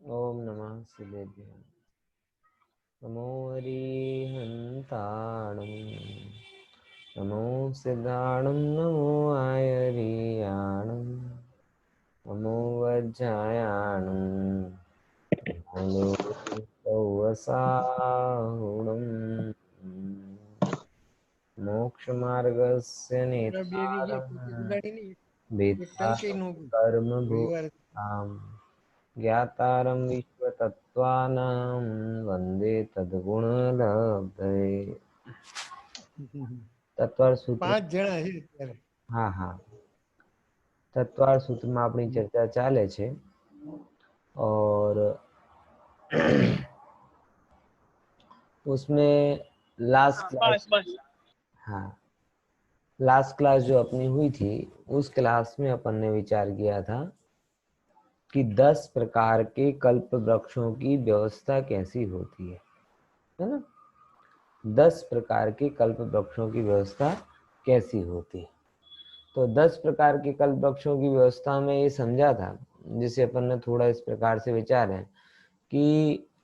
ओम नमः शिवेभ्यः। नमो हरिहन्ताणं, नमो सिद्धाणं, नमो आयरियाणं, नमो वज्रायाणं, नमो सौवसाहुणं, मोक्षमार्गस्य नेतारं वेत्तारं कर्मभूताम् ज्ञातारं विश्वतत्त्वानां वन्दे तद्गुणलब्धये। तत्वार सूत्र 5 જણા છે અત્યારે. हाँ हाँ तत्वार सूत्र में अपनी चर्चा चाले छे और उसमें लास्ट क्लास हाँ लास्ट क्लास जो अपनी हुई थी उस क्लास में अपन ने विचार किया था कि 10 प्रकार के कल्प वृक्षों की व्यवस्था कैसी होती है ना। 10 प्रकार के कल्प वृक्षों की व्यवस्था कैसी होती है। तो 10 प्रकार के कल्प वृक्षों की व्यवस्था में ये समझा था, जिसे अपन ने थोड़ा इस प्रकार से विचार है कि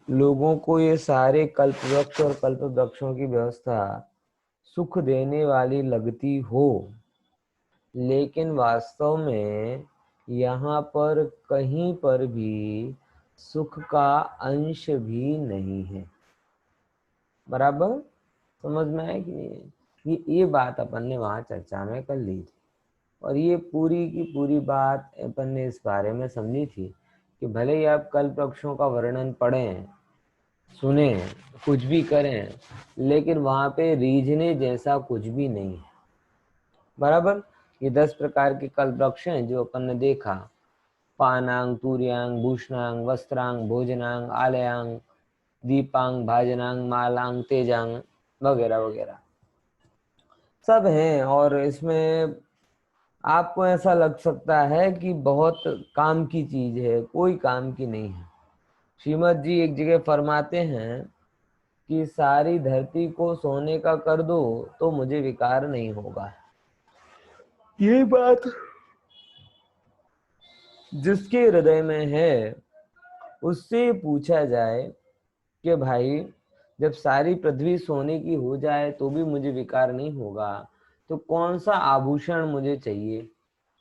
लोगों को ये सारे कल्प वृक्ष और कल्प वृक्षों की व्यवस्था सुख देने वाली लगती हो, लेकिन वास्तव में यहाँ पर कहीं पर भी सुख का अंश भी नहीं है। बराबर समझ में आया कि नहीं? ये बात अपन ने वहां चर्चा में कर ली थी और ये पूरी की पूरी बात अपन ने इस बारे में समझी थी कि भले ही आप कल्प वृक्षों का वर्णन पढ़ें, सुने, कुछ भी करें, लेकिन वहां पे रीझने जैसा कुछ भी नहीं है। बराबर। ये 10 प्रकार के कल्प वृक्ष हैं जो अपन ने देखा, पानांग, तूर्यांग, भूषणांग, वस्त्रांग, भोजनांग, आलयांग, दीपांग, भाजनांग, मालांग, तेजांग वगैरह वगैरह सब हैं। और इसमें आपको ऐसा लग सकता है कि बहुत काम की चीज है, कोई काम की नहीं है। श्रीमद जी एक जगह फरमाते हैं कि सारी धरती को सोने का कर दो तो मुझे विकार नहीं होगा। ये बात जिसके हृदय में है उससे पूछा जाए कि भाई जब सारी पृथ्वी सोने की हो जाए तो भी मुझे विकार नहीं होगा, तो कौन सा आभूषण मुझे चाहिए?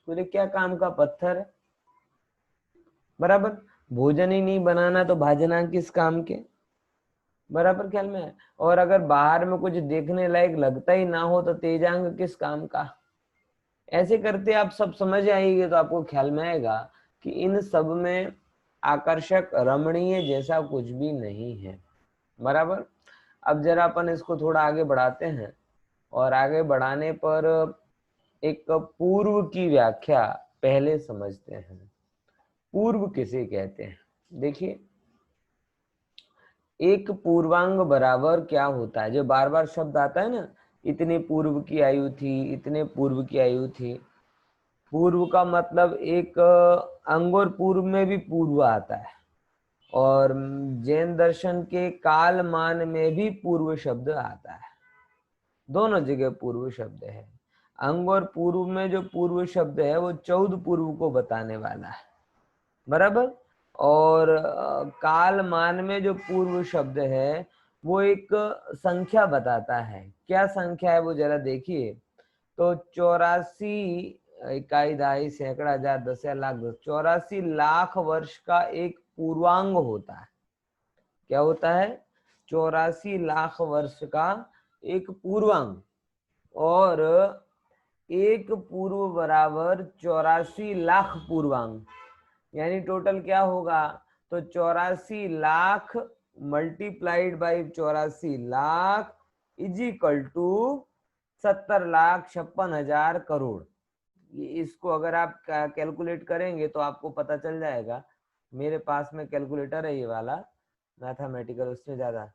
बोले क्या काम का पत्थर है। बराबर। भोजन ही नहीं बनाना तो भाजना किस काम के। बराबर ख्याल में है। और अगर बाहर में कुछ देखने लायक लगता ही ना हो तो तेजांग किस काम का। ऐसे करते आप सब समझ आएंगे तो आपको ख्याल में आएगा कि इन सब में आकर्षक रमणीय जैसा कुछ भी नहीं है। बराबर। अब जरा अपन इसको थोड़ा आगे बढ़ाते हैं और आगे बढ़ाने पर एक पूर्व की व्याख्या पहले समझते हैं। पूर्व किसे कहते हैं? देखिए, एक पूर्वांग बराबर क्या होता है? जो बार बार शब्द आता है ना, इतने पूर्व की आयु थी, इतने पूर्व की आयु थी। पूर्व का मतलब एक अंग और पूर्व में भी पूर्व आता है और जैन दर्शन के काल मान में भी पूर्व शब्द आता है। दोनों जगह पूर्व शब्द है। अंग और पूर्व में जो पूर्व शब्द है वो 14 पूर्व को बताने वाला है। बराबर। और काल मान में जो पूर्व शब्द है वो एक संख्या बताता है। क्या संख्या है वो जरा देखिए। तो 84 इकाई दहाई सैकड़ा हजार 10,000 लाख 84 लाख वर्ष का एक पूर्वांग होता है। क्या होता है? 84 लाख वर्ष का एक पूर्वांग। और एक पूर्व बराबर 84 लाख पूर्वांग, यानी टोटल क्या होगा? तो 84 lakh multiplied by 84 lakh is equal to 70,56,000 crore. ये इसको अगर आप कैलकुलेट करेंगे तो आपको पता चल जाएगा। मेरे पास में कैलकुलेटर है ये वाला मैथमेटिकल, उससे ज्यादा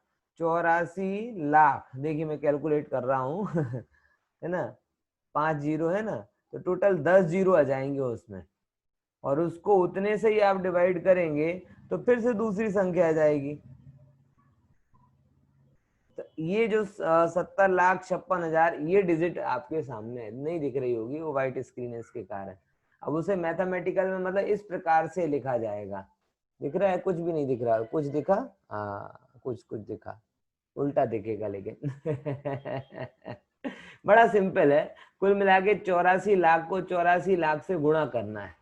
84 लाख। देखिए मैं कैलकुलेट कर रहा हूँ है ना, 5 जीरो है ना, तो टोटल 10 जीरो आ जाएंगे उसमें। और उसको उतने से ही आप डिवाइड करेंगे तो फिर से दूसरी संख्या आ जाएगी। तो ये जो 70,56,000 ये डिजिट आपके सामने नहीं दिख रही होगी, वो व्हाइट स्क्रीन है इसके कारण। अब उसे मैथमेटिकल में मतलब इस प्रकार से लिखा जाएगा दिख रहा है? कुछ भी नहीं दिख रहा, कुछ दिखा? हाँ कुछ कुछ दिखा, उल्टा दिखेगा लेकिन बड़ा सिंपल है। कुल मिला के 84 लाख को 84 लाख से गुणा करना है,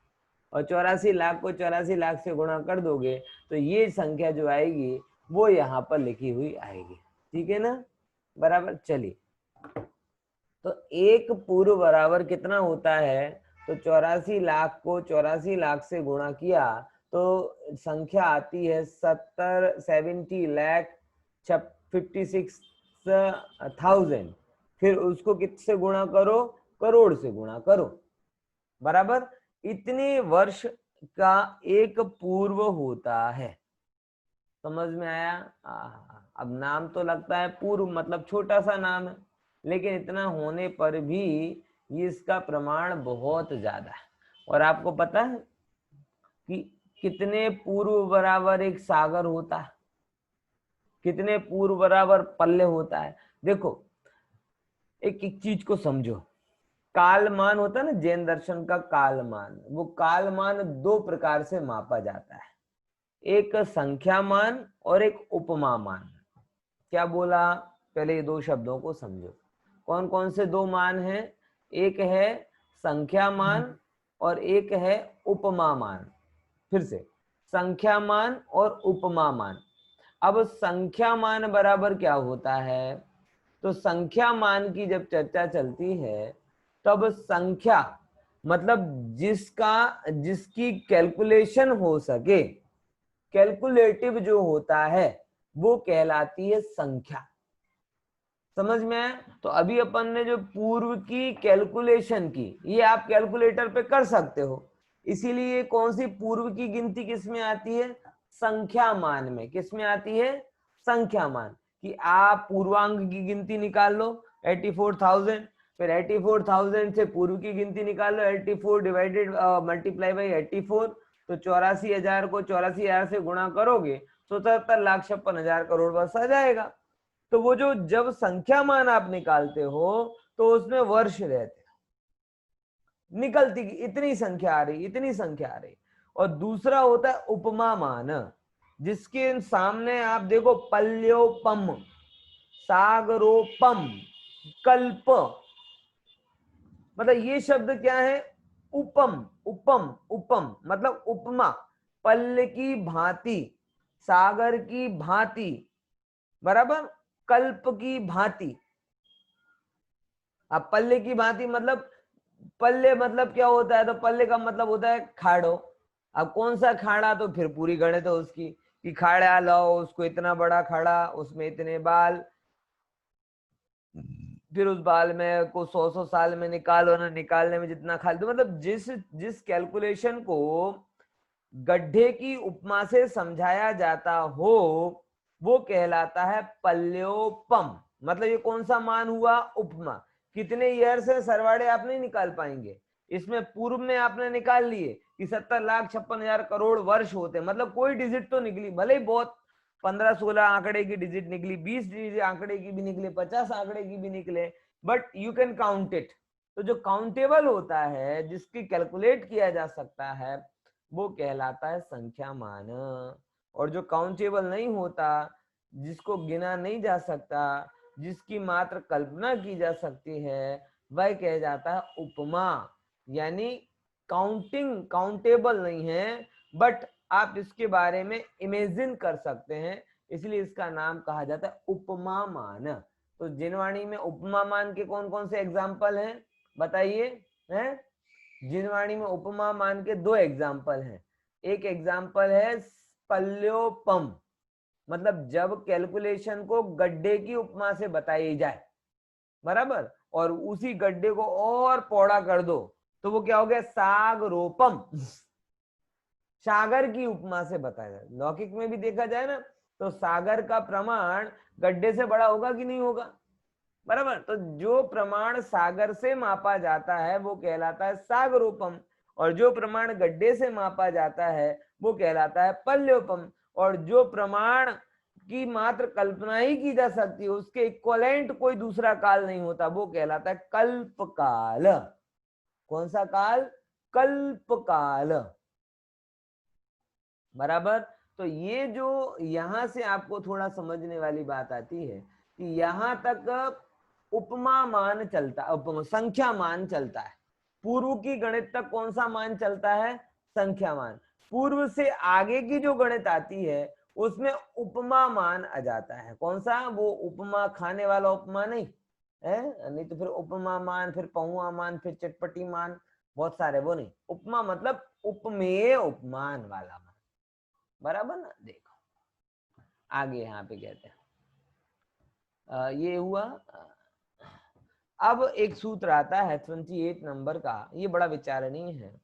और 84 लाख को 84 लाख से गुणा कर दोगे तो ये संख्या जो आएगी वो यहाँ पर लिखी हुई आएगी। ठीक है ना? बराबर। चलिए, तो एक पूर्व बराबर कितना होता है? तो 84 लाख को 84 लाख से गुणा किया तो संख्या आती है 70 लाख 56,000। फिर उसको किससे गुणा करो? करोड़ से गुणा करो। बराबर। इतने वर्ष का एक पूर्व होता है। समझ में आया? अब नाम तो लगता है पूर्व, मतलब छोटा सा नाम है, लेकिन इतना होने पर भी ये इसका प्रमाण बहुत ज्यादा है। और आपको पता है कि कितने पूर्व बराबर एक सागर होता है? कितने पूर्व बराबर पल्ले होता है? देखो, एक एक चीज को समझो। कालमान होता है ना, जैन दर्शन का कालमान, वो कालमान दो प्रकार से मापा जाता है, एक संख्या मान और एक उपमा मान। क्या बोला? पहले ये दो शब्दों को समझो। कौन कौन से दो मान हैं? एक है संख्या मान और एक है उपमा मान। फिर से, संख्या मान और उपमा मान। अब संख्या मान बराबर क्या होता है? तो संख्या मान की जब चर्चा चलती है तब संख्या मतलब जिसकी कैलकुलेशन हो सके, कैलकुलेटिव जो होता है वो कहलाती है संख्या। समझ में आया? तो अभी अपन ने जो पूर्व की कैलकुलेशन की, ये आप कैलकुलेटर पे कर सकते हो, इसीलिए कौन सी पूर्व की गिनती किस में आती है? संख्या मान में। किस में आती है? संख्या मान। कि आप पूर्वांक की गिनती निकाल लो 84,000, फिर 84,000 से पूर्व की गिनती निकाल लो 84 डिवाइडेड मल्टीप्लाई बाई 84, तो 84,000 को 84,000 से गुणा करोगे तो 77,56,000 करोड़ बस आ जाएगा। तो वो जो जब संख्या मान आप निकालते हो तो उसमें वर्ष रहते, निकलती इतनी संख्या आ रही, इतनी संख्या आ रही। और दूसरा होता है उपमा मान, जिसके सामने आप देखो पल्योपम, सागरोपम, कल्प, मतलब ये शब्द क्या है? उपम, उपम, उपम मतलब उपमा, पल्ल की भांति, सागर की भांति, बराबर, कल्प की भांति। अब पल्ले की भांति मतलब, पल्ले मतलब क्या होता है? तो पल्ले का मतलब होता है खाड़ो। अब कौन सा खाड़ा? तो फिर पूरी गणित है उसकी कि खाड़ा लाओ, उसको इतना बड़ा खाड़ा, उसमें इतने बाल, फिर उस बाल में को 100 साल में निकालो ना, निकालने में जितना खाल, तो मतलब जिस जिस कैलकुलेशन को गड्ढे की उपमा से समझाया जाता हो वो कहलाता है पल्योपम। मतलब ये कौन सा मान हुआ? उपमा। कितने ईयर से सरवाड़े आप नहीं निकाल पाएंगे, इसमें पूर्व में आपने निकाल लिए कि 70,56,000 करोड़ वर्ष होते, मतलब कोई डिजिट तो निकली, भले ही बहुत 15-16 आंकड़े की डिजिट निकली, 20 आंकड़े की भी निकले, 50 आंकड़े की भी निकले, but you can count it. तो जो काउंटेबल होता है, जिसकी कैलकुलेट किया जा सकता है, वो कहलाता है संख्या मान। और जो काउंटेबल नहीं होता, जिसको गिना नहीं जा सकता, जिसकी मात्र कल्पना की जा सकती है, वह कह जाता है उपमा। यानी काउंटेबल नहीं है, बट आप इसके बारे में इमेजिन कर सकते हैं, इसलिए इसका नाम कहा जाता है उपमा मान। तो जिनवाणी में उपमा मान के कौन कौन से एग्जाम्पल हैं बताइए? हैं? जिनवाणी में उपमा मान के दो एग्जाम्पल हैं। एक एग्जाम्पल है पल्योपम, मतलब जब कैलकुलेशन को गड्ढे की उपमा से बताई जाए, बराबर, और उसी गड्ढे को और पौड़ा कर दो तो वो क्या हो गया? सागरोपम, सागर की उपमा से बताया जाए। लौकिक में भी देखा जाए ना तो सागर का प्रमाण गड्ढे से बड़ा होगा कि नहीं होगा? बराबर। तो जो प्रमाण सागर से मापा जाता है वो कहलाता है सागरोपम, और जो प्रमाण गड्ढे से मापा जाता है वो कहलाता है पल्योपम, और जो प्रमाण की मात्र कल्पना ही की जा सकती है, उसके इक्वलेंट कोई दूसरा काल नहीं होता, वो कहलाता है कल्पकाल। कौन सा काल? कल्पकाल। बराबर। तो ये जो यहां से आपको थोड़ा समझने वाली बात आती है कि यहां तक उपमा मान चलता, उपमा संख्या मान चलता है। पूर्व की गणित तक कौन सा मान चलता है? संख्या मान। पूर्व से आगे की जो गणित आती है उसमें उपमा मान आ जाता है। कौन सा? वो उपमा खाने वाला उपमा नहीं है, नहीं तो फिर उपमा मान, फिर पहुआ मान, फिर चटपटी मान, बहुत सारे, वो नहीं। उपमा मतलब उपमेय उपमान वाला मान, बराबर ना। देखो आगे यहाँ पे कहते हैं ये हुआ। अब एक सूत्र आता है 28 नंबर का, ये बड़ा विचारणीय है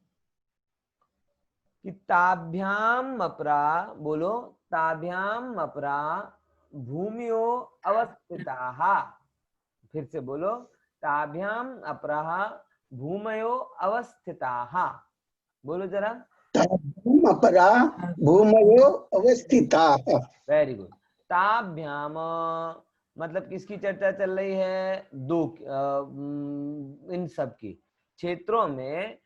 कि ताभ्याम अपरा, बोलो, ताभ्याम अपरा भूमियो अवस्थिताः। फिर से बोलो, ताभ्याम अपरा भूमयो अवस्थिताः। बोलो जरा। अपरा भूमयो अवस्थिताः। Very good. ताभ्याम मतलब किसकी चर्चा चल रही है? दो इन सब की क्षेत्रों में।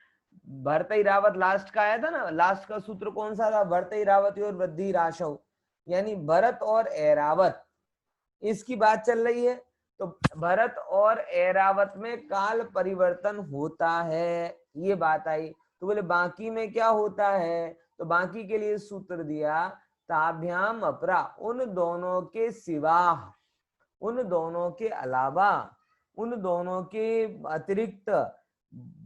भरतई रावत लास्ट का आया था ना, लास्ट का सूत्र कौन सा था? भरतई रावत और वृद्धि राशव, यानी भरत और ऐरावत, इसकी बात चल रही है। तो भरत और ऐरावत में काल परिवर्तन होता है, ये बात आई। तो बोले बाकी में क्या होता है? तो बाकी के लिए सूत्र दिया, ताभ्याम अपरा, उन दोनों के सिवा, उन दोनों के अलावा, उन दोनों के अतिरिक्त,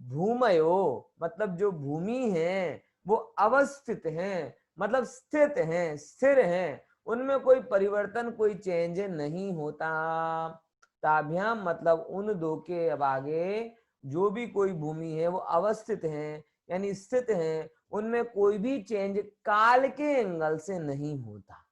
भूमयो मतलब जो भूमि है वो अवस्थित है, मतलब स्थित है, स्थिर है, उनमें कोई परिवर्तन, कोई चेंज नहीं होता। ताभ्याम मतलब उन दो के अब आगे जो भी कोई भूमि है वो अवस्थित है, यानी स्थित है, उनमें कोई भी चेंज काल के एंगल से नहीं होता,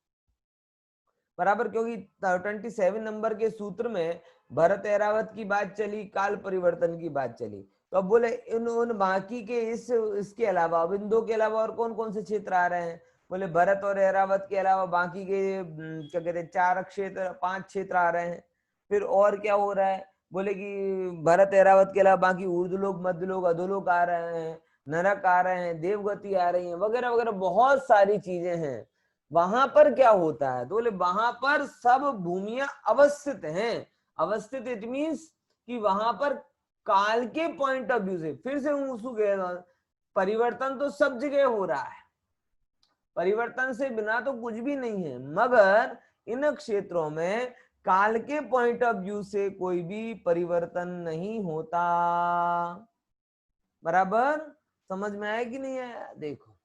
बराबर। क्योंकि 27 नंबर के सूत्र में भरत ऐरावत की बात चली, काल परिवर्तन की बात चली। तो अब बोले उन बाकी के इसके अलावा, अब इन दो के अलावा और कौन कौन से क्षेत्र आ रहे हैं? बोले भरत और ऐरावत के अलावा बाकी के क्या कहते हैं, 4 क्षेत्र, 5 क्षेत्र आ रहे हैं। फिर और क्या हो रहा है? बोले कि भरत ऐरावत के अलावा बाकी ऊर्ध्वलोक, मध्यलोक, अधोलोक आ रहे हैं, नरक आ रहे हैं, देवगति आ रही है, वगैरह वगैरह, बहुत सारी चीजें हैं। वहां पर क्या होता है? तो बोले वहां पर सब भूमियां अवस्थित हैं। अवस्थित इट मीन्स कि वहां पर काल के पॉइंट ऑफ व्यू से, फिर से परिवर्तन तो सब जगह हो रहा है, परिवर्तन से बिना तो कुछ भी नहीं है, मगर इन क्षेत्रों में काल के पॉइंट ऑफ व्यू से कोई भी परिवर्तन नहीं होता, बराबर। समझ में आया कि नहीं आया? देखो,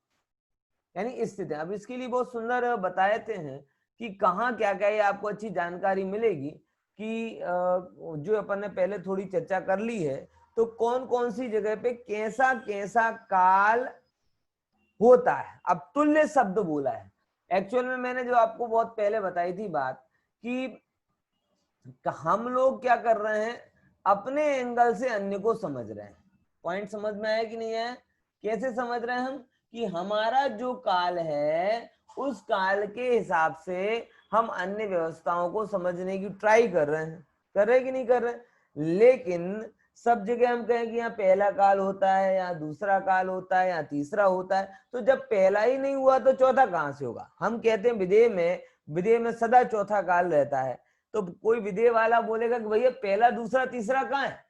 यानी स्थिति। अब इसके लिए बहुत सुंदर बताते हैं कि कहाँ क्या क्या, ये आपको अच्छी जानकारी मिलेगी कि जो अपन ने पहले थोड़ी चर्चा कर ली है, तो कौन कौन सी जगह पे कैसा कैसा काल होता है। अब तुल्य शब्द बोला है, एक्चुअल में मैंने जो आपको बहुत पहले बताई थी बात कि हम लोग क्या कर रहे हैं, अपने एंगल से अन्य को समझ रहे हैं। पॉइंट समझ में आया कि नहीं है? कैसे समझ रहे हैं हम? कि हमारा जो काल है उस काल के हिसाब से हम अन्य व्यवस्थाओं को समझने की ट्राई कर रहे हैं। कर रहे कि नहीं कर रहे? लेकिन सब जगह हम कहें कि यहाँ पहला काल होता है, यहाँ दूसरा काल होता है, यहाँ तीसरा होता है, तो जब पहला ही नहीं हुआ तो चौथा कहाँ से होगा? हम कहते हैं विदेह में सदा चौथा काल रहता है। तो कोई विदेह वाला बोलेगा कि भैया पहला दूसरा तीसरा कहाँ है?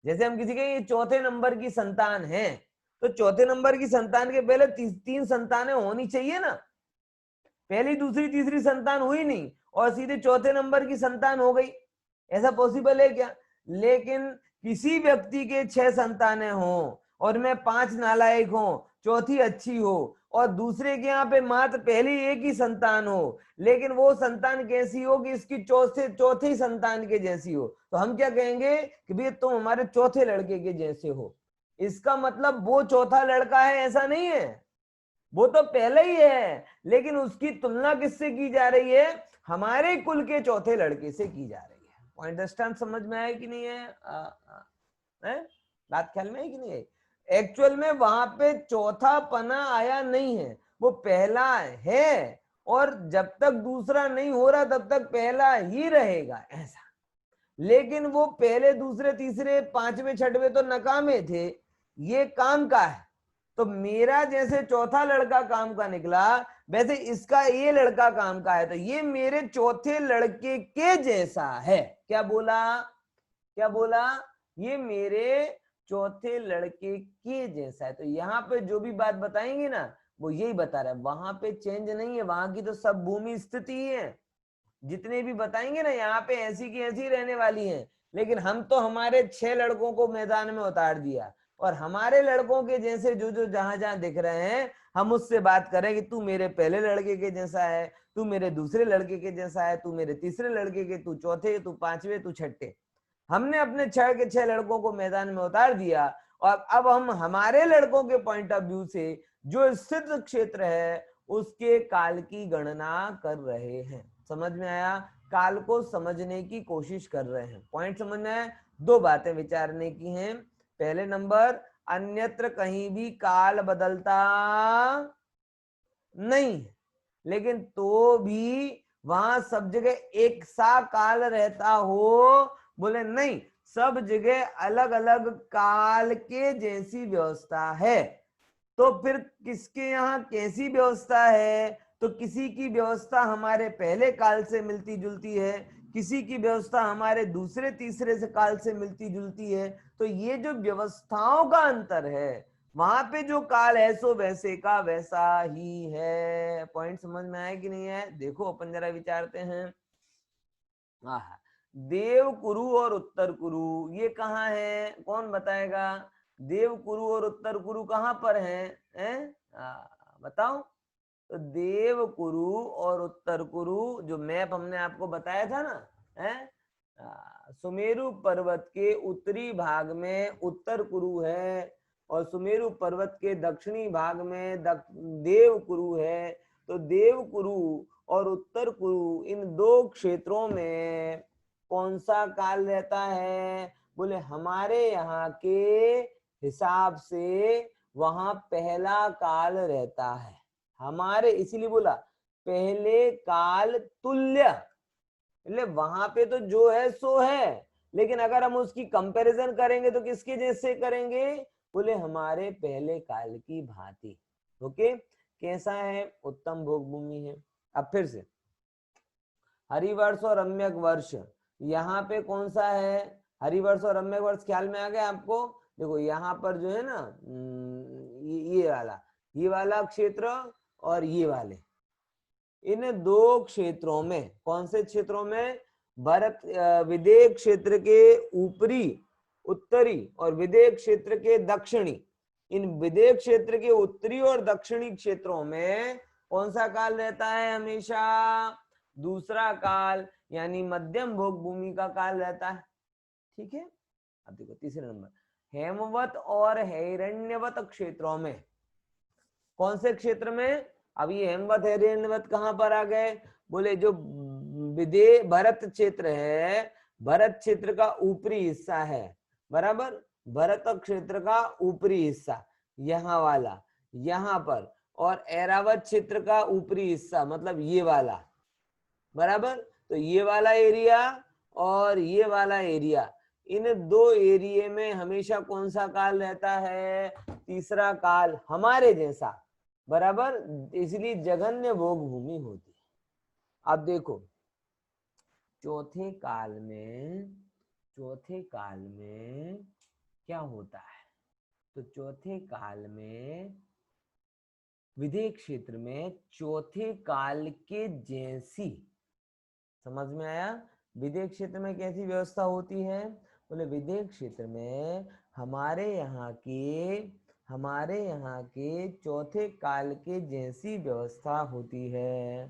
जैसे हम किसी के ये चौथे नंबर की संतान है, तो चौथे नंबर की संतान के पहले तीन संतानें होनी चाहिए ना। पहली दूसरी तीसरी संतान हुई नहीं और सीधे चौथे नंबर की संतान हो गई, ऐसा पॉसिबल है क्या? लेकिन किसी व्यक्ति के 6 संतानें हों और मैं 5 नालायक हों, चौथी अच्छी हो, और दूसरे के यहाँ पे मात्र पहली एक ही संतान हो, लेकिन वो संतान कैसी हो कि इसकी चौथी संतान के जैसी हो, तो हम क्या कहेंगे कि भैया तुम हमारे चौथे लड़के के जैसे हो। इसका मतलब वो चौथा लड़का है ऐसा नहीं है, वो तो पहले ही है, लेकिन उसकी तुलना किससे की जा रही है? हमारे कुल के चौथे लड़के से की जा रही है। पॉइंट अंडरस्टैंड, समझ में आया कि नहीं है? बात ख्याल में है कि नहीं है? एक्चुअल में वहां पे चौथा पना आया नहीं है, वो पहला है, और जब तक दूसरा नहीं हो रहा तब तक पहला ही रहेगा, ऐसा। लेकिन वो पहले दूसरे तीसरे पांचवें छठवें तो नकामे थे, ये काम का है, तो मेरा जैसे चौथा लड़का काम का निकला, वैसे इसका ये लड़का काम का है, तो ये मेरे चौथे लड़के के जैसा है। क्या बोला, क्या बोला, ये मेरे चौथे लड़के के जैसा है। तो यहाँ पे जो भी बात बताएंगे ना वो यही बता रहा है, वहां पे चेंज नहीं है, वहां की तो सब भूमि स्थिति ही है। जितने भी बताएंगे ना यहाँ पे ऐसी की ऐसी रहने वाली हैं, लेकिन हम तो हमारे 6 लड़कों को मैदान में उतार दिया, और हमारे लड़कों के जैसे जो जो जहां जहां दिख रहे हैं हम उससे बात करें कि तू मेरे पहले लड़के के जैसा है, तू मेरे दूसरे लड़के के जैसा है, तू मेरे तीसरे लड़के के, तू चौथे, तू पांचवे, तू छठे। हमने अपने 6 के 6 लड़कों को मैदान में उतार दिया, और अब हम हमारे लड़कों के पॉइंट ऑफ व्यू से जो स्थित क्षेत्र है उसके काल की गणना कर रहे हैं। समझ में आया, काल को समझने की कोशिश कर रहे हैं। पॉइंट समझ में आया, दो बातें विचारने की हैं। पहले नंबर, अन्यत्र कहीं भी काल बदलता नहीं, लेकिन तो भी वहां सब जगह एक सा काल रहता हो, बोले नहीं, सब जगह अलग अलग काल के जैसी व्यवस्था है। तो फिर किसके यहाँ कैसी व्यवस्था है, तो किसी की व्यवस्था हमारे पहले काल से मिलती जुलती है, किसी की व्यवस्था हमारे दूसरे तीसरे से काल से मिलती जुलती है। तो ये जो व्यवस्थाओं का अंतर है, वहां पे जो काल है सो वैसे का वैसा ही है। पॉइंट समझ में आया कि नहीं है? देखो अपन जरा विचारते हैं। देव कुरु और उत्तर कुरु ये कहाँ है, कौन बताएगा? देव कुरु और उत्तर कुरु कहाँ पर हैं? बताओ। तो देव कुरु और उत्तर कुरु जो मैप हमने आपको बताया था ना, सुमेरु पर्वत के उत्तरी भाग में उत्तर कुरु है, और सुमेरु पर्वत के दक्षिणी भाग में देव कुरु है। तो देव कुरु और उत्तर कुरु इन दो क्षेत्रों में कौन सा काल रहता है? बोले हमारे यहाँ के हिसाब से वहां पहला काल रहता है हमारे, इसीलिए बोला पहले काल तुल्य। वहां पे तो जो है सो है, लेकिन अगर हम उसकी कंपैरिजन करेंगे तो किसके जैसे करेंगे? बोले हमारे पहले काल की भांति। ओके, कैसा है? उत्तम भोग भूमि है। अब फिर से हरिवर्ष और रम्यक वर्ष, यहाँ पे कौन सा है? हरिवर्ष और रम्यक वर्ष ख्याल में आ गया आपको? देखो यहाँ पर जो है ना ये वाला क्षेत्र और ये वाले, इन दो क्षेत्रों में, कौन से क्षेत्रों में? भरत विदेह क्षेत्र के ऊपरी उत्तरी और विदेह क्षेत्र के दक्षिणी, इन विदेह क्षेत्र के उत्तरी और दक्षिणी क्षेत्रों में कौन सा काल रहता है? हमेशा दूसरा काल, यानी मध्यम भोग भूमि का काल रहता है। ठीक है, अब देखो तीसरे नंबर, हेमवत और हिरण्यवत क्षेत्रों में, कौन से क्षेत्र में? अब ये हेमवत हिरण्यवत कहां पर आ गए? बोले जो विदेह भरत क्षेत्र है, भरत क्षेत्र का ऊपरी हिस्सा है, बराबर, भरत क्षेत्र का ऊपरी हिस्सा यहाँ वाला, यहाँ पर, और ऐरावत क्षेत्र का ऊपरी हिस्सा मतलब ये वाला, बराबर। तो ये वाला एरिया और ये वाला एरिया, इन दो एरिया में हमेशा कौन सा काल रहता है? तीसरा काल हमारे जैसा, बराबर, इसलिए जघन्य भोग भूमि होती है। अब देखो चौथे काल में क्या होता है? तो चौथे काल में विदेह क्षेत्र में चौथे काल के जैसी, समझ में आया? विदेह क्षेत्र में कैसी व्यवस्था होती है? बोले विदेह क्षेत्र में हमारे यहाँ के चौथे काल के जैसी व्यवस्था होती है,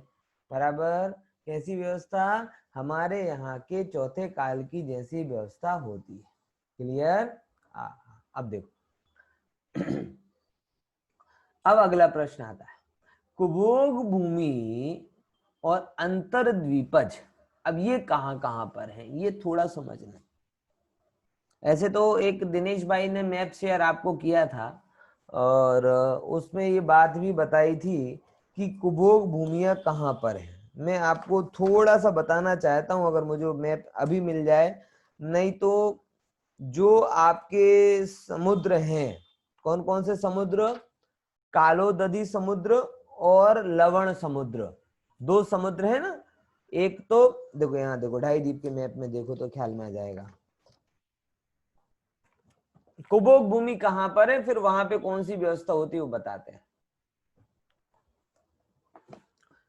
बराबर। कैसी व्यवस्था? हमारे यहाँ के चौथे काल की जैसी व्यवस्था होती है। क्लियर? अब देखो अब अगला प्रश्न आता है, कुभोग भूमि और अंतरद्वीपज, अब ये कहां कहां पर है ये थोड़ा समझना। ऐसे तो एक दिनेश भाई ने मैप शेयर आपको किया था, और उसमें ये बात भी बताई थी कि कुभोग भूमियां कहां पर है। मैं आपको थोड़ा सा बताना चाहता हूं, अगर मुझे मैप अभी मिल जाए, नहीं तो जो आपके समुद्र हैं, कौन कौन से समुद्र? कालोदधी समुद्र और लवण समुद्र, दो समुद्र है ना। एक तो देखो यहाँ देखो ढाई द्वीप के मैप में देखो तो ख्याल में आ जाएगा। कुबोक भूमि कहां पर है, फिर वहां पे कौन सी व्यवस्था होती है वो बताते हैं।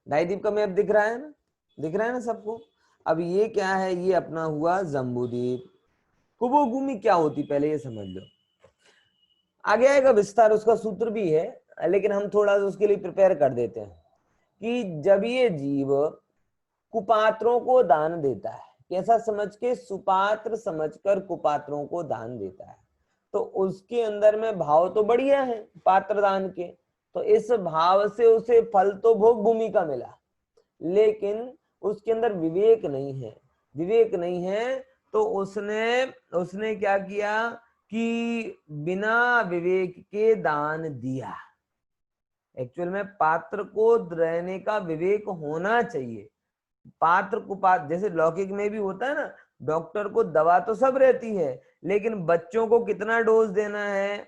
ढाई द्वीप का मैप दिख रहा है ना, दिख रहा है ना सबको। अब ये क्या है, ये अपना हुआ जम्बूद्वीप। कुबोक भूमि क्या होती पहले ये समझ लो, आगे आएगा विस्तार, उसका सूत्र भी है, लेकिन हम थोड़ा उसके लिए प्रिपेयर कर देते हैं कि जब ये जीव कुपात्रों को दान देता है, कैसा समझ के, सुपात्र समझकर कुपात्रों को दान देता है, तो उसके अंदर में भाव तो बढ़िया है पात्र दान के, तो इस भाव से उसे फल तो भोग भूमि का मिला, लेकिन उसके अंदर विवेक नहीं है। विवेक नहीं है तो उसने क्या किया कि बिना विवेक के दान दिया। एक्चुअल में पात्र को रहने का विवेक होना चाहिए। पात्र कुपात्र जैसे लौकिक में भी होता है ना, डॉक्टर को दवा तो सब रहती है, लेकिन बच्चों को कितना डोज देना है,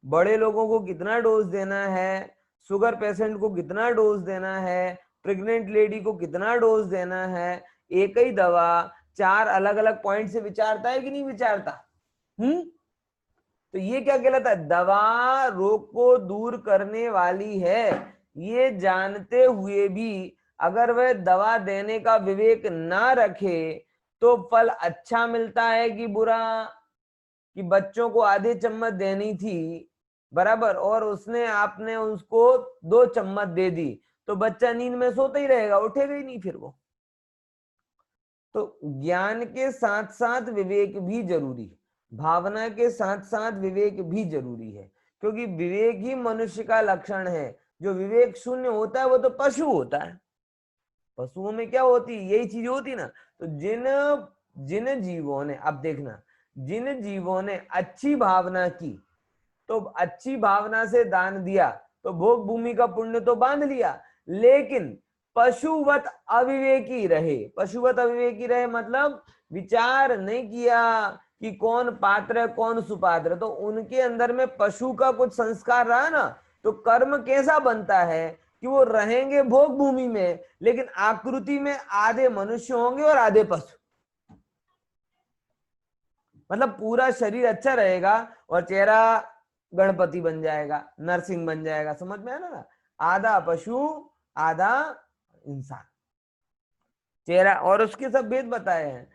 बड़े लोगों को कितना डोज देना है, शुगर पेशेंट को कितना डोज देना है, प्रेग्नेंट लेडी को कितना डोज देना है, एक ही दवा 4 अलग अलग पॉइंट से विचारता है कि नहीं विचारता। तो ये क्या कहलाता है, दवा रोग को दूर करने वाली है, ये जानते हुए भी अगर वह दवा देने का विवेक ना रखे तो फल अच्छा मिलता है कि बुरा। कि बच्चों को आधे चम्मच देनी थी बराबर, और उसने आपने उसको 2 चम्मच दे दी, तो बच्चा नींद में सोता ही रहेगा, उठेगा ही नहीं फिर वो। तो ज्ञान के साथ साथ विवेक भी जरूरी है, भावना के साथ साथ विवेक भी जरूरी है, क्योंकि विवेक ही मनुष्य का लक्षण है। जो विवेक शून्य होता है वो तो पशु होता है। पशुओं में क्या होती है, यही चीज होती ना। तो जिन जिन जीवों ने, अब देखना, जिन जीवों ने अच्छी भावना की तो अच्छी भावना से दान दिया तो भोग भूमि का पुण्य तो बांध लिया, लेकिन पशुवत अविवेकी रहे। पशुवत अविवेकी रहे मतलब विचार नहीं किया कि कौन पात्र है कौन सुपात्र, तो उनके अंदर में पशु का कुछ संस्कार रहा ना, तो कर्म कैसा बनता है कि वो रहेंगे भोग भूमि में, लेकिन आकृति में आधे मनुष्य होंगे और आधे पशु। मतलब पूरा शरीर अच्छा रहेगा और चेहरा गणपति बन जाएगा, नरसिंह बन जाएगा, समझ में आया ना। आधा पशु आधा इंसान चेहरा, और उसके सब भेद बताए हैं।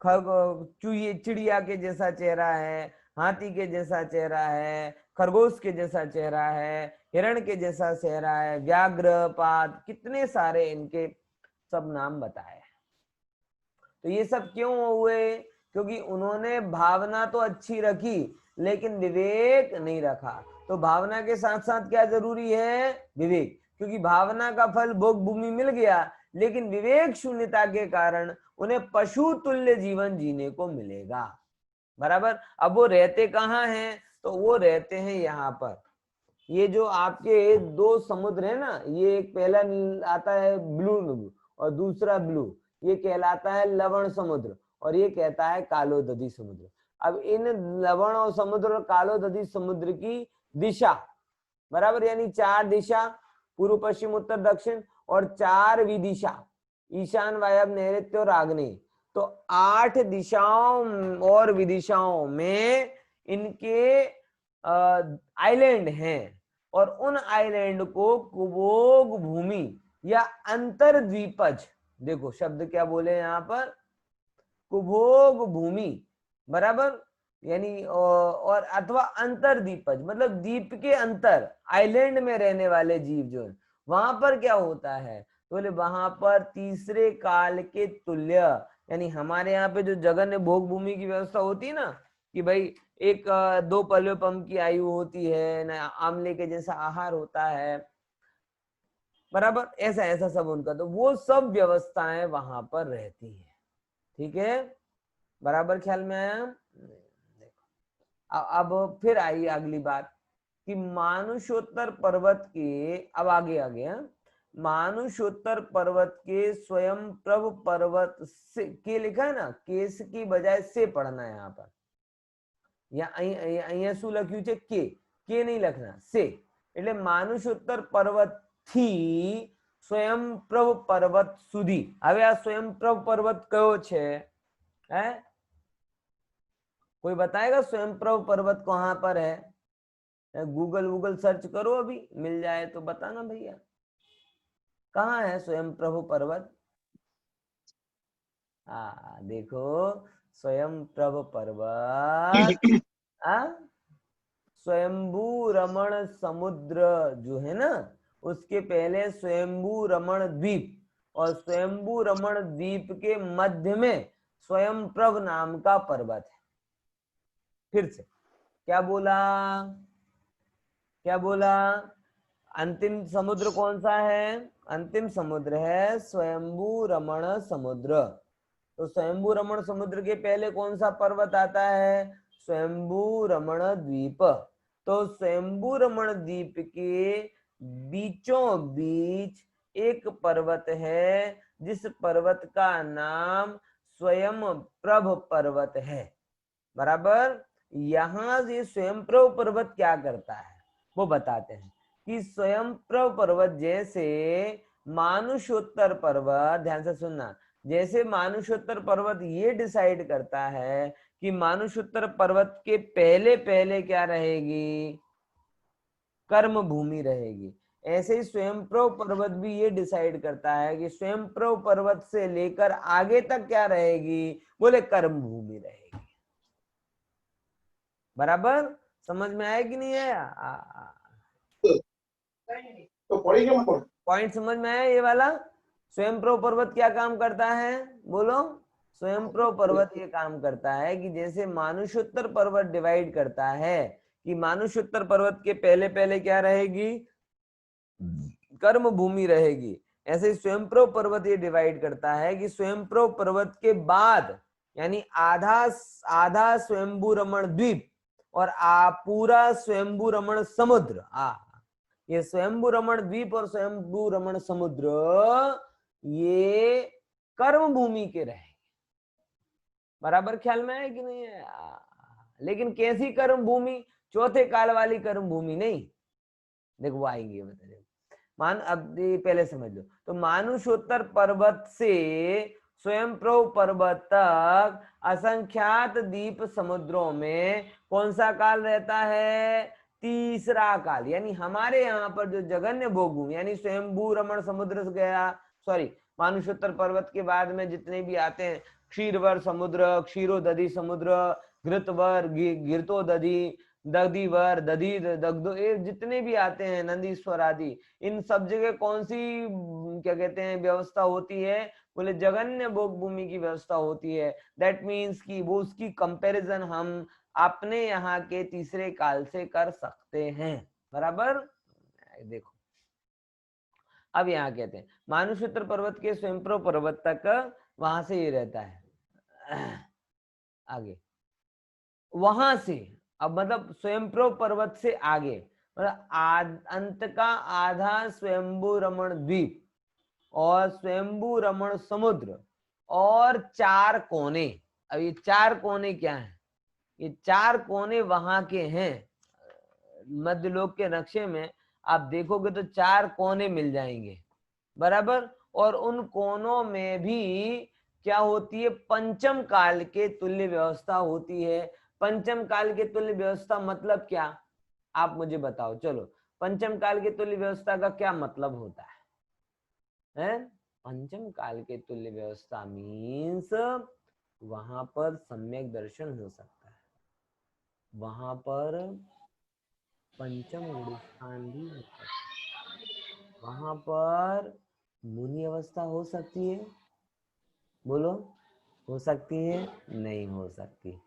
चूहे चिड़िया के जैसा चेहरा है, हाथी के जैसा चेहरा है, खरगोश के जैसा चेहरा है, हिरण के जैसा चेहरा है, व्याघ्र पाद, कितने सारे इनके सब नाम बताए। तो ये सब क्यों हुए, क्योंकि उन्होंने भावना तो अच्छी रखी लेकिन विवेक नहीं रखा। तो भावना के साथ साथ क्या जरूरी है, विवेक, क्योंकि भावना का फल भोग भूमि मिल गया, लेकिन विवेक शून्यता के कारण उन्हें पशु तुल्य जीवन जीने को मिलेगा बराबर। अब वो रहते कहाँ हैं, तो वो रहते हैं यहाँ पर। ये जो आपके 2 समुद्र है ना, ये एक पहला आता है ब्लू और दूसरा ब्लू, ये कहलाता है लवण समुद्र और ये कहता है कालोदधी समुद्र। अब इन लवण और समुद्र और कालोदधी समुद्र की दिशा बराबर, यानी 4 दिशा, पूर्व पश्चिम उत्तर दक्षिण, और 4 विदिशा, ईशान वायव्य नैऋत्य और आग्नेय। तो 8 दिशाओं और विदिशाओं में इनके आइलैंड हैं, और उन आइलैंड को कुबोग भूमि या अंतरद्वीपज, देखो शब्द क्या बोले यहाँ पर, कुबोग भूमि बराबर, यानी और अथवा अंतरद्वीपज मतलब द्वीप के अंतर, आइलैंड में रहने वाले जीव जो है, वहां पर क्या होता है, तो बोले वहां पर तीसरे काल के तुल्य, यानी हमारे यहाँ पे जो जगन्य भोग भूमि की व्यवस्था होती है ना, कि भाई एक 2 पल्योपम की आयु होती है ना, आमले के जैसा आहार होता है बराबर, ऐसा ऐसा सब उनका, तो वो सब व्यवस्थाएं वहां पर रहती है। ठीक है, बराबर ख्याल में आया। अब फिर आई अगली बात कि मानुषोत्तर पर्वत के, अब आगे आ गया, मानुषोत्तर पर्वत के स्वयं प्रभ पर्वत से, के लिखा है ना, केस की बजाय से पढ़ना है यहाँ पर, या शू लख्यू के नहीं लिखना, से, એટલે માનુષોત્તર પર્વત થી સ્વયંપ્રભ પર્વત સુધી. હવે આ સ્વયંપ્રભ પર્વત કયો છે? है कोई बताएगा स्वयंप्रभ पर्वत कहाँ पर है? गूगल सर्च करो, अभी मिल जाए तो बताना भैया, कहाँ है स्वयंप्रभ पर्वत? देखो स्वयंप्रभ पर्वत स्वयंभू रमण समुद्र जो है ना, उसके पहले स्वयंभू रमण द्वीप, और स्वयंभू रमण द्वीप के मध्य में स्वयंप्रभ नाम का पर्वत है. फिर से क्या बोला? अंतिम समुद्र कौन सा है? अंतिम समुद्र है स्वयंभू रमण समुद्र. तो स्वयंभू रमण समुद्र के पहले कौन सा पर्वत आता है? स्वयंभू रमण द्वीप. तो स्वयंभू रमण द्वीप के बीचों बीच एक पर्वत है, जिस पर्वत का नाम स्वयंप्रभ पर्वत है. बराबर. यहाँ ये स्वयंप्रभ पर्वत क्या करता है वो बताते हैं कि स्वयंप्रभ पर्वत जैसे मानुषोत्तर पर्वत, ध्यान से सुनना, जैसे मानुषोत्तर पर्वत ये डिसाइड करता है कि मानुषोत्तर पर्वत के पहले पहले क्या रहेगी? कर्म भूमि रहेगी. ऐसे ही स्वयंप्रभ पर्वत भी ये डिसाइड करता है कि स्वयंप्रभ पर्वत से लेकर आगे तक क्या रहेगी? बोले कर्म भूमि रहेगी. बराबर. समझ में आया कि नहीं आया? तो पॉइंट समझ में आया ये वाला? स्वयंप्रभ पर्वत क्या काम करता है? बोलो. स्वयंप्रभ पर्वत ये काम करता है कि जैसे मानुषोत्तर पर्वत डिवाइड करता है कि मानुषोत्तर पर्वत के पहले पहले क्या रहेगी? कर्म भूमि रहेगी. ऐसे स्वयंप्रभ पर्वत ये डिवाइड करता है कि स्वयंप्रभ पर्वत के बाद यानी आधा स्वयंभू रमण द्वीप और पूरा स्वयंभू रमण समुद्र, ये स्वयंभू रमण द्वीप और स्वयंभू रमण समुद्र ये कर्म भूमि के रहेंगे. बराबर ख्याल में है कि नहीं है? लेकिन कैसी कर्म भूमि? चौथे काल वाली कर्म भूमि नहीं. देखो वो आएंगे बता. अब पहले समझ लो. तो मानुषोत्तर पर्वत से स्वयंप्रभ पर्वत तक असंख्यात द्वीप समुद्रों में कौन सा काल रहता है? तीसरा काल. यानी हमारे यहाँ पर जो जगन्य भोग यानी स्वयंभू रमण समुद्र से गया, सॉरी, मानुषोत्तर पर्वत के बाद में जितने भी आते हैं, क्षीरवर समुद्र, क्षीरोदधि समुद्र, घृतवर, घृतोदधि, दधीवर, दधी, दग्धो, जितने भी आते हैं, नंदीश्वर आदि, इन सब जगह कौन सी क्या कहते हैं व्यवस्था होती है? बोले जगन्य भोग भूमि की व्यवस्था होती है. दैट मीन्स कि वो उसकी कंपैरिजन हम अपने यहाँ के तीसरे काल से कर सकते हैं. बराबर. देखो अब यहाँ कहते हैं मानुषोत्तर पर्वत के स्वयंप्रभ पर्वत तक वहां से ये रहता है. आगे वहां से अब मतलब स्वयंप्रभ पर्वत से आगे मतलब अंत का आधा स्वयंभू रमण द्वीप और स्वयंभू रमण समुद्र और 4 कोने. अब ये 4 कोने क्या हैं? ये 4 कोने वहां के हैं. मध्यलोक के नक्शे में आप देखोगे तो 4 कोने मिल जाएंगे. बराबर. और उन कोनों में भी क्या होती है? पंचम काल के तुल्य व्यवस्था होती है. पंचम काल के तुल्य व्यवस्था मतलब क्या? आप मुझे बताओ. चलो, पंचम काल के तुल्य व्यवस्था का क्या मतलब होता है? पंचम काल के तुल्य व्यवस्था मीन्स वहां पर सम्यक दर्शन हो सकता है, वहां पर पंचम गुणस्थान भी हो सकता है, वहां पर मुनि अवस्था हो सकती है. बोलो, हो सकती है? नहीं हो सकती.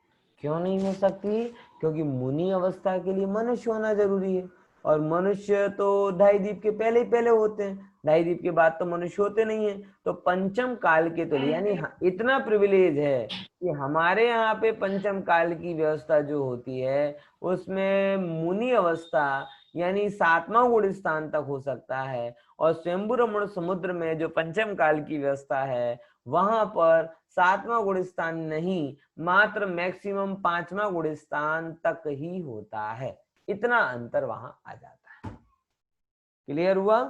क्यों नहीं हो सकती? क्योंकि मुनि अवस्था के लिए मनुष्य होना जरूरी है, और मनुष्य तो 2.5 द्वीप के पहले ही पहले होते हैं. 2.5 द्वीप के बाद तो मनुष्य होते नहीं है. तो पंचम काल के तुल्य यानी इतना प्रिविलेज है कि हमारे यहाँ पे पंचम काल की व्यवस्था जो होती है उसमें मुनि अवस्था यानी 7वां गुण स्थान तक हो सकता है, और स्वयंभू रमण समुद्र में जो पंचम काल की व्यवस्था है वहां पर 7वां गुण स्थान नहीं, मात्र मैक्सिमम 5वां गुण स्थान तक ही होता है. इतना अंतर वहां आ जाता है. क्लियर हुआ?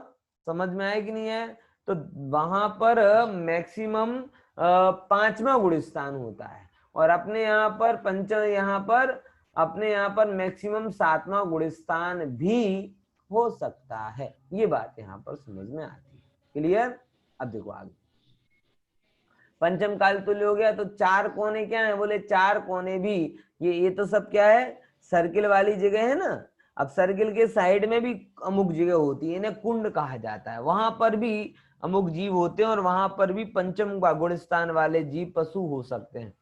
समझ में आया कि नहीं है? तो वहां पर मैक्सिमम 5वां गुण स्थान होता है, और अपने यहाँ पर अपने यहाँ पर मैक्सिमम 7वां गुण स्थान भी हो सकता है। ये बात यहाँ पर समझ में आती है। क्लियर? अब देखो आगे, पंचम काल तुल्य हो गया। तो 4 कोने क्या है? बोले 4 कोने भी, ये तो सब क्या है? सर्किल वाली जगह है ना। अब सर्किल के साइड में भी अमुक जगह होती है, इन्हें कुंड कहा जाता है। वहां पर भी अमुक जीव होते हैं, और वहां पर भी पंचम गुण स्थान वाले जीव पशु हो सकते हैं।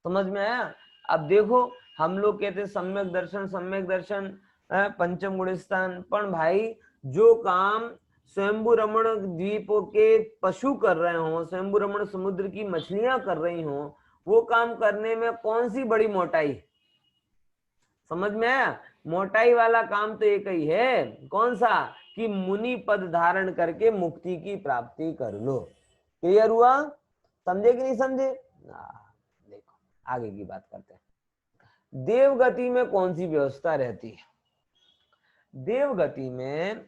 समझ में आया? अब देखो, हम लोग कहते हैं सम्यक दर्शन पंचम गुण स्थान, पर भाई जो काम स्वयंभू रमण द्वीपों के पशु कर रहे हो, स्वयंभू रमण समुद्र की मछलियां कर रही हो, वो काम करने में कौन सी बड़ी मोटाई? समझ में आया? मोटाई वाला काम तो एक ही है, कौन सा? कि मुनि पद धारण करके मुक्ति की प्राप्ति कर लो। क्लियर हुआ? समझे कि नहीं समझे? देखो आगे की बात करते हैं। देवगति में कौन सी व्यवस्था रहती है? देवगति में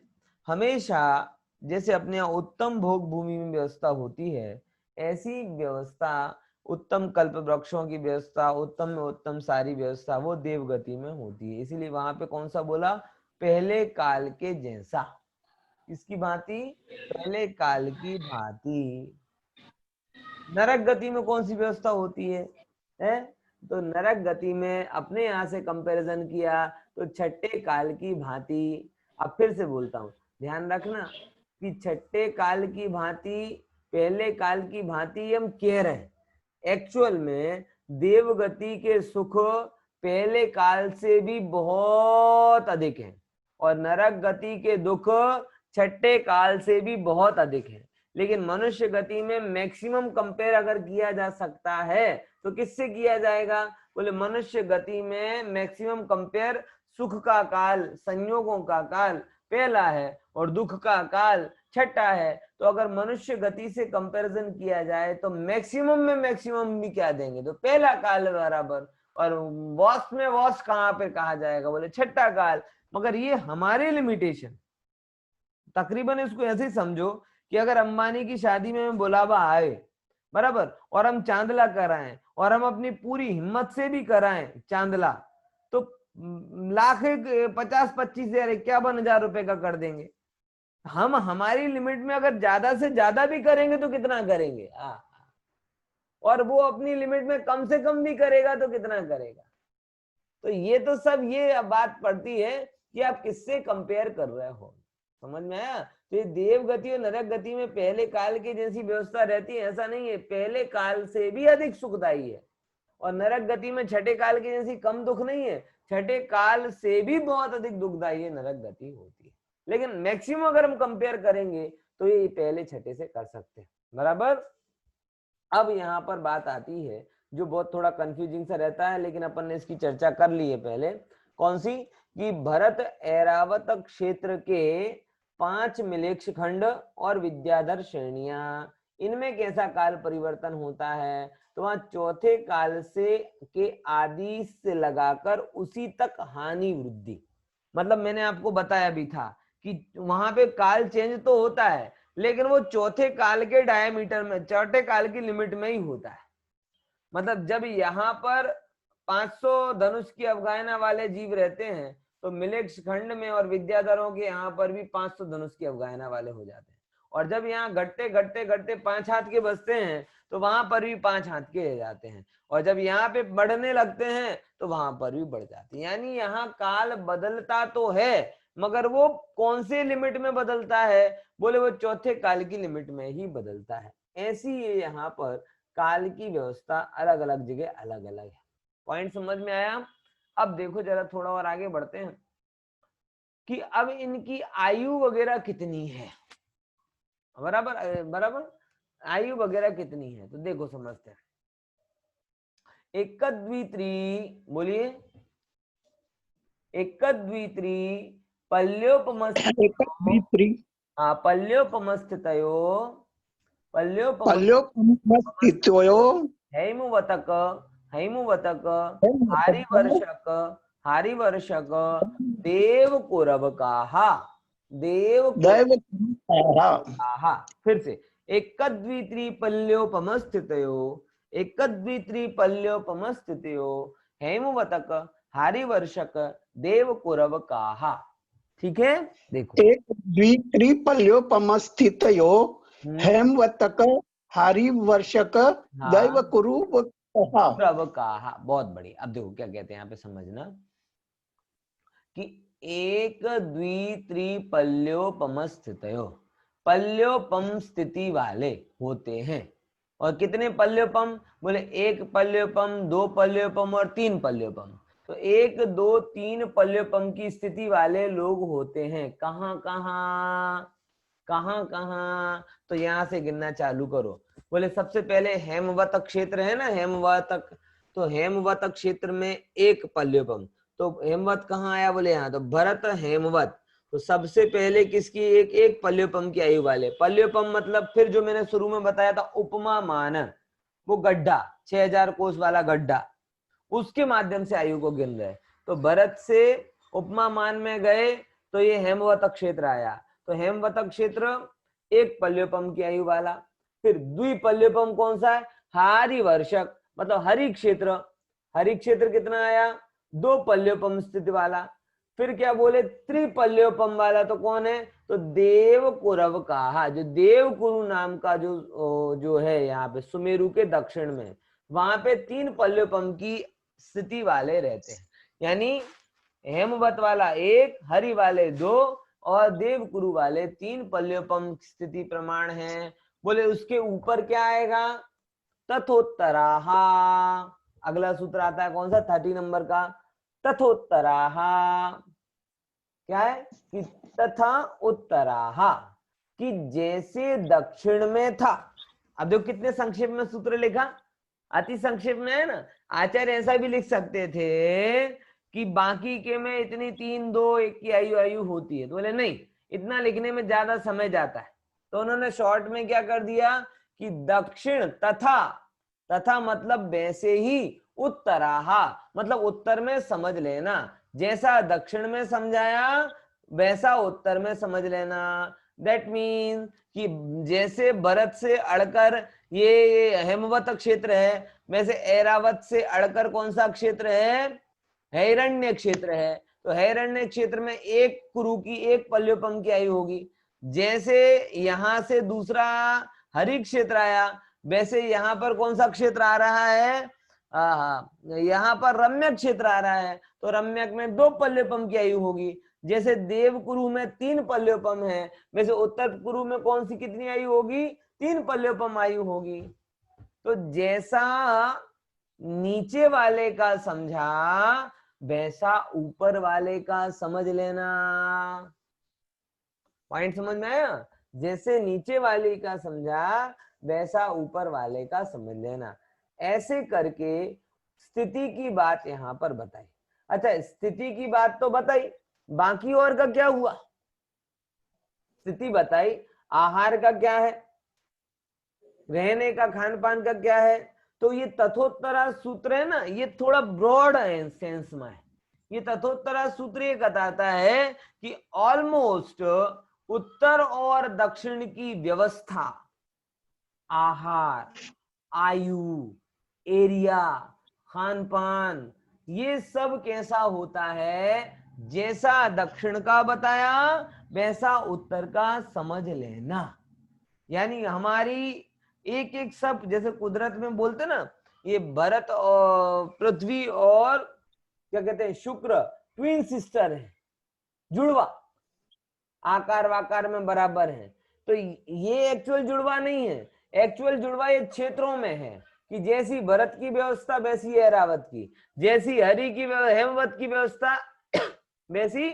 हमेशा जैसे अपने यहाँ उत्तम भोग भूमि में व्यवस्था होती है, ऐसी व्यवस्था उत्तम कल्प वृक्षों की व्यवस्था, उत्तम में उत्तम सारी व्यवस्था वो देवगति में होती है। इसीलिए वहां पे कौन सा बोला? पहले काल के जैसा। किसकी भांति? पहले काल की भांति। नरक गति में कौन सी व्यवस्था होती है? तो नरक गति में अपने यहाँ से कंपैरिजन किया तो छठे काल की भांति। अब फिर से बोलता हूँ, ध्यान रखना कि छठे काल की भांति, पहले काल की भांति हम कह रहे हैं, एक्चुअल में देवगति के सुख पहले काल से भी बहुत अधिक है, और नरक गति के दुख छठे काल से भी बहुत अधिक है। लेकिन मनुष्य गति में मैक्सिमम कंपेयर अगर किया जा सकता है तो किससे किया जाएगा? बोले मनुष्य गति में मैक्सिमम कंपेयर सुख का काल, संयोगों का काल पहला है और दुख का काल छठा है। तो अगर मनुष्य गति से कंपैरिजन किया जाए तो मैक्सिमम में मैक्सिमम भी क्या देंगे? तो पहला काल बराबर। और वॉस में वॉस कहाँ पे कहा जाएगा? बोले छठा काल। मगर ये हमारे लिमिटेशन, तकरीबन इसको ऐसे ही समझो कि अगर अंबानी की शादी में बुलावा आए बराबर, और हम चांदला कराएं, और हम अपनी पूरी हिम्मत से भी कराएं चांदला, तो लाख 50-25 51,000 रुपए का कर देंगे। हम हमारी लिमिट में अगर ज्यादा से ज्यादा भी करेंगे तो कितना करेंगे? और वो अपनी लिमिट में कम से कम भी करेगा तो कितना करेगा? तो ये तो सब ये बात पड़ती है कि आप किससे कंपेयर कर रहे हो। समझ में आया? तो ये देव गति और नरक गति में पहले काल की जैसी व्यवस्था रहती है ऐसा नहीं है, पहले काल से भी अधिक सुखदायी है। और नरक गति में छठे काल की जैसी कम दुख नहीं है, छठे काल से भी बहुत अधिक दुखदायी नरक गति होती है। लेकिन मैक्सिमम अगर हम कंपेयर करेंगे तो ये पहले छठे से कर सकते हैं बराबर। अब यहाँ पर बात आती है जो बहुत थोड़ा कंफ्यूजिंग सा रहता है, लेकिन अपन ने इसकी चर्चा कर ली है पहले। कौन सी? कि भरत ऐरावत क्षेत्र के 5 मिलेक्ष खंड और विद्याधर श्रेणियां, इनमें कैसा काल परिवर्तन होता है? तो वहां चौथे काल से के आदि से लगाकर उसी तक हानि वृद्धि। मतलब मैंने आपको बताया भी था कि वहां पे काल चेंज तो होता है, लेकिन वो चौथे काल के डायमीटर में, चौथे काल की लिमिट में ही होता है। मतलब जब यहाँ पर 500 धनुष की अवगाहना वाले जीव रहते हैं तो मिलेक्ष खंड में और विद्याधरों के यहाँ पर भी 500 धनुष की अवगाहना वाले हो जाते हैं। और जब यहाँ घटते घटते घटते 5 हाथ के बचते हैं तो वहां पर भी 5 हाथ के रह जाते हैं। और जब यहाँ पे बढ़ने लगते हैं तो वहां पर भी बढ़ जाते हैं। यानी यहाँ काल बदलता तो है, मगर वो कौन से लिमिट में बदलता है? बोले वो चौथे काल की लिमिट में ही बदलता है। ऐसी ये यहाँ पर काल की व्यवस्था अलग अलग जगह अलग अलग है। पॉइंट समझ में आया? अब देखो जरा थोड़ा और आगे बढ़ते हैं कि अब इनकी आयु वगैरह कितनी है, बराबर बराबर आयु वगैरह कितनी है। तो देखो समझते हैं। एकद्वित्री, बोलिए एकद्वित्री एकद्वित्री पल्योपमस्थितयो पल्योपमस्थितयो हैमुवतक हारिवर्षक देव कुरवकाः। देव दैव फिर से एकद्वित्रिपल्योपमस्थितयो एकद्वित्रिपल्योपमस्थितयो हेमवतक हारिवर्षक देव कुरव काहा। ठीक है, देखो एक द्वित्रिपल्योपमस्थितयो हेमवतक हारिवर्षक दैव हाँ कुरु कुरव काहा, बहुत बढ़िया। अब देखो क्या कहते हैं यहाँ पे, समझना कि एक द्वित्रिपल्योपम स्थितयो, पल्योपम स्थिति वाले होते हैं। और कितने पल्योपम? बोले एक पल्योपम, दो पल्योपम और तीन पल्योपम। तो एक दो तीन पल्योपम की स्थिति वाले लोग होते हैं। कहाँ कहाँ कहाँ कहाँ? तो यहां से गिनना चालू करो। बोले सबसे पहले हेमवतक क्षेत्र है ना, हेमवतक, तो हेमवतक क्षेत्र में एक पल्योपम। तो हेमवत कहाँ आया? बोले यहाँ। तो भरत हेमवत, तो सबसे पहले किसकी? एक एक पल्योपम की आयु वाले। पल्योपम मतलब फिर जो मैंने शुरू में बताया था उपमा मान, वो गड्ढा 6000 कोष वाला गड्ढा, उसके माध्यम से आयु को गिन रहे। तो भरत से उपमा मान में गए तो ये हेमवतक क्षेत्र आया। तो हेमवतक क्षेत्र एक पल्योपम की आयु वाला। फिर द्विपल्योपम कौन सा है? हारिवर्षक, मतलब हरि क्षेत्र। हरि क्षेत्र कितना आया? दो पल्योपम स्थिति वाला। फिर क्या बोले? त्रिपल्योपम वाला तो कौन है? तो देव कुरव काहा, जो देव कुरु नाम का जो है यहाँ पे सुमेरु के दक्षिण में, वहां पे तीन पल्योपम की स्थिति वाले रहते हैं। यानी हेमवत वाला एक, हरि वाले दो और देव कुरु वाले तीन पल्योपम स्थिति प्रमाण हैं। बोले उसके ऊपर क्या आएगा? तथोत्तराहा। अगला सूत्र आता है कौन सा? 30 नंबर का, तथोत्तराहा। क्या है? कि तथा उत्तराहा, कि जैसे दक्षिण में था। अब देखो कितने संक्षेप में सूत्र लिखा, अति संक्षेप में है ना। आचार्य ऐसा भी लिख सकते थे कि बाकी के में इतनी तीन दो एक की आयु आयु होती है, तो बोले नहीं, इतना लिखने में ज्यादा समय जाता है। तो उन्होंने शॉर्ट में क्या कर दिया कि दक्षिण तथा, तथा मतलब वैसे ही, उत्तराहा मतलब उत्तर में समझ लेना। जैसा दक्षिण में समझाया वैसा उत्तर में समझ लेना। दैट मीन्स कि जैसे भरत से अड़कर ये हेमवत क्षेत्र है, वैसे ऐरावत से अड़कर कौन सा क्षेत्र है? हिरण्य क्षेत्र है। तो हिरण्य क्षेत्र में एक कुरु की एक पल्योपम की आयु होगी। जैसे यहां से दूसरा हरि क्षेत्र आया, वैसे यहां पर कौन सा क्षेत्र आ रहा है? यहाँ पर रम्यक क्षेत्र आ रहा है। तो रम्यक में दो पल्योपम की आयु होगी। जैसे देव कुरु में तीन पल्योपम है, वैसे उत्तर कुरु में कौन सी कितनी आयु होगी? तीन पल्योपम आयु होगी। तो जैसा नीचे वाले का समझा वैसा ऊपर वाले का समझ लेना। पॉइंट समझ में आया? जैसे नीचे वाले का समझा वैसा ऊपर वाले का समझ लेना। ऐसे करके स्थिति की बात यहां पर बताई। अच्छा, स्थिति की बात तो बताई, बाकी और का क्या हुआ? स्थिति बताई, आहार का क्या है, रहने का, खान पान का क्या है। तो ये तथोत्तरा सूत्र है ना, ये थोड़ा ब्रॉड है सेंस में। ये तथोत्तरा सूत्र ये बताता है कि ऑलमोस्ट उत्तर और दक्षिण की व्यवस्था, आहार, आयु, एरिया, खान पान, ये सब कैसा होता है? जैसा दक्षिण का बताया वैसा उत्तर का समझ लेना। यानी हमारी एक एक सब, जैसे कुदरत में बोलते ना, ये भरत और पृथ्वी और क्या कहते हैं शुक्र ट्विन सिस्टर है, जुड़वा, आकार वाकार में बराबर है। तो ये एक्चुअल जुड़वा नहीं है। एक्चुअल जुड़वा ये क्षेत्रों में है कि जैसी भरत की व्यवस्था वैसी ऐरावत की, जैसी हरि की हेमवत की व्यवस्था वैसी